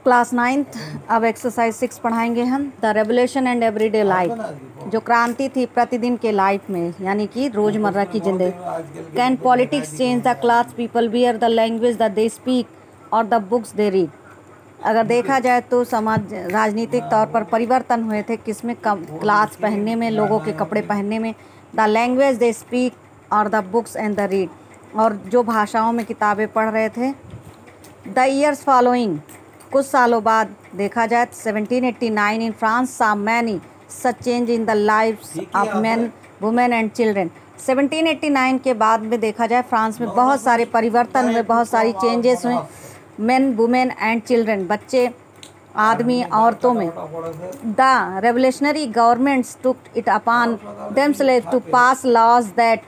Class 9th। अब exercise 6 पढ़ाएंगे हम। The revolution and everyday life, जो क्रांति थी प्रतिदिन के लाइफ में, यानी कि रोज़मर्रा की ज़िंदगी। Can politics change the class people wear, the language the they speak और द बुक्स दे रीड। अगर देखा जाए तो समाज राजनीतिक तौर पर परिवर्तन हुए थे किसमें, क्लास पहनने में, लोगों के कपड़े पहनने में, द लैंग्वेज दे स्पीक और the books and the read, और जो भाषाओं में किताबें पढ़ रहे थे। द ईयर्स फॉलोइंग, कुछ सालों बाद देखा जाए 1789 इन फ्रांस सा many such change in the lives of man women and children. 1789 के बाद में देखा जाए फ्रांस में बहुत सारे परिवर्तन हुए, बहुत सारी चेंजेस हुए मेन वुमेन एंड चिल्ड्रेन, बच्चे, आदमी, औरतों में। The revolutionary governments took it upon themselves to pass laws that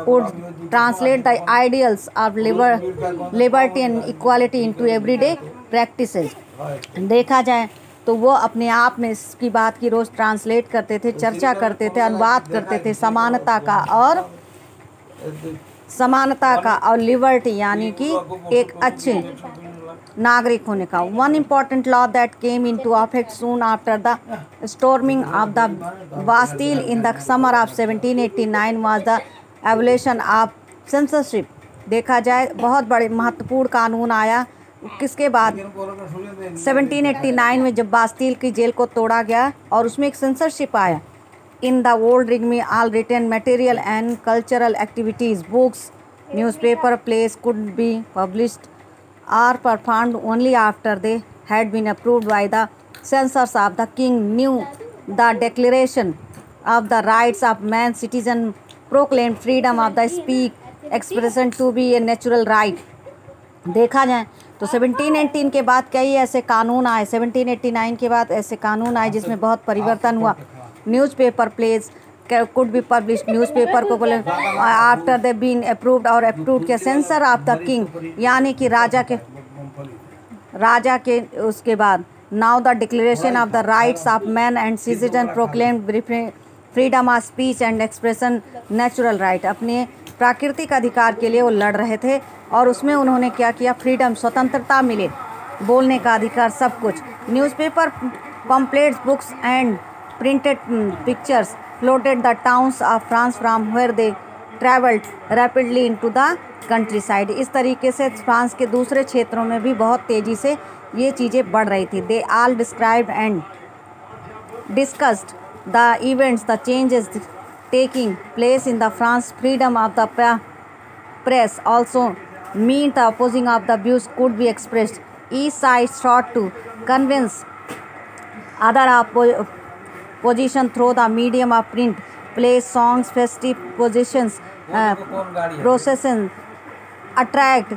would translate the ideals of liberty and equality into everyday practices। देखा जाए तो वो अपने आप में इसकी बात की रोज़ ट्रांसलेट करते थे, चर्चा करते थे, अनुवाद करते थे समानता का और लिबर्टी यानी कि एक अच्छे नागरिक होने का। One important law that came into effect soon after the storming of the Bastille in the summer of 1789 was the abolition of censorship. देखा जाए बहुत बड़े महत्वपूर्ण कानून आया किसके बाद, 1789 में, जब बास्टिल की जेल को तोड़ा गया और उसमें एक सेंसरशिप आया। इन द ओल्ड रिग में all written material and cultural activities, books, newspaper, plays could be published are performed only after they had been approved by the censors of the king. New the Declaration of the Rights of Man citizen proclaimed freedom of the speech expression to be a natural right। देखा जाए तो 1718 के बाद कई ऐसे कानून आए, 1789 के बाद ऐसे कानून आए जिसमें बहुत परिवर्तन हुआ। Newspaper, plays could be publish, newspaper को बोले आफ्टर दे बीन अप्रूव्ड और अप्रूव्ड के सेंसर ऑफ द किंग, यानी कि राजा के उसके बाद। Now the declaration of the rights of man and citizen proclaimed freedom of speech and expression natural right. अपने प्राकृतिक अधिकार के लिए वो लड़ रहे थे और उसमें उन्होंने क्या किया, फ्रीडम, स्वतंत्रता मिले, बोलने का अधिकार, सब कुछ। Newspaper, pamphlets, books and printed pictures floated the towns of France from where they traveled rapidly into the countryside। इस तरीके से फ्रांस के दूसरे क्षेत्रों में भी बहुत तेज़ी से ये चीज़ें बढ़ रही थी। They all described and discussed the events, the changes taking place in the France। Freedom of the press also meant the opposing of the views could be expressed। Each side sought to convince other position through the medium of print, plays, songs, festive positions, processions attract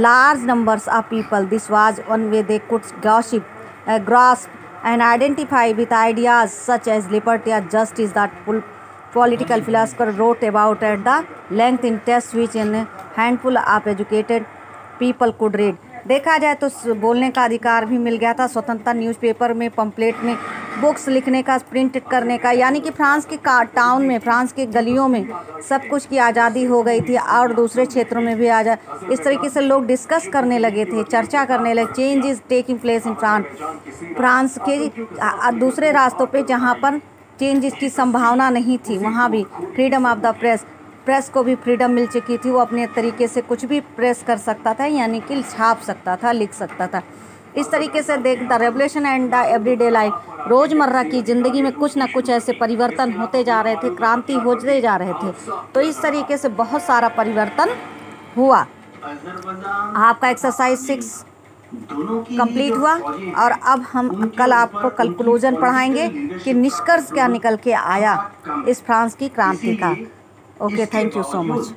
large numbers of people। This was one way they could gossip, grasp and identify with ideas such as liberty or justice that political philosophers wrote about at the length in texts which a handful of educated people could read। देखा जाए तो बोलने का अधिकार भी मिल गया था, स्वतंत्रता, न्यूज़पेपर में, पम्पलेट में, बुक्स लिखने का, प्रिंट करने का, यानी कि फ्रांस के टाउन में, फ्रांस के गलियों में सब कुछ की आज़ादी हो गई थी और दूसरे क्षेत्रों में भी इस तरीके से लोग डिस्कस करने लगे थे, चर्चा करने लगे। Change is taking place in France के दूसरे रास्तों पे जहाँ पर चेंज की संभावना नहीं थी वहाँ भी फ्रीडम ऑफ द प्रेस को भी फ्रीडम मिल चुकी थी। वो अपने तरीके से कुछ भी प्रेस कर सकता था, यानी कि छाप सकता था, लिख सकता था। इस तरीके से the revolution and the everyday life, रोज़मर्रा की ज़िंदगी में कुछ ना कुछ ऐसे परिवर्तन होते जा रहे थे, क्रांति होते जा रहे थे। तो इस तरीके से बहुत सारा परिवर्तन हुआ। आपका एक्सरसाइज 6 कंप्लीट हुआ और अब हम कल आपको कंक्लूजन पढ़ाएंगे कि निष्कर्ष क्या निकल के आया इस फ्रांस की क्रांति का। Okay, thank you so much.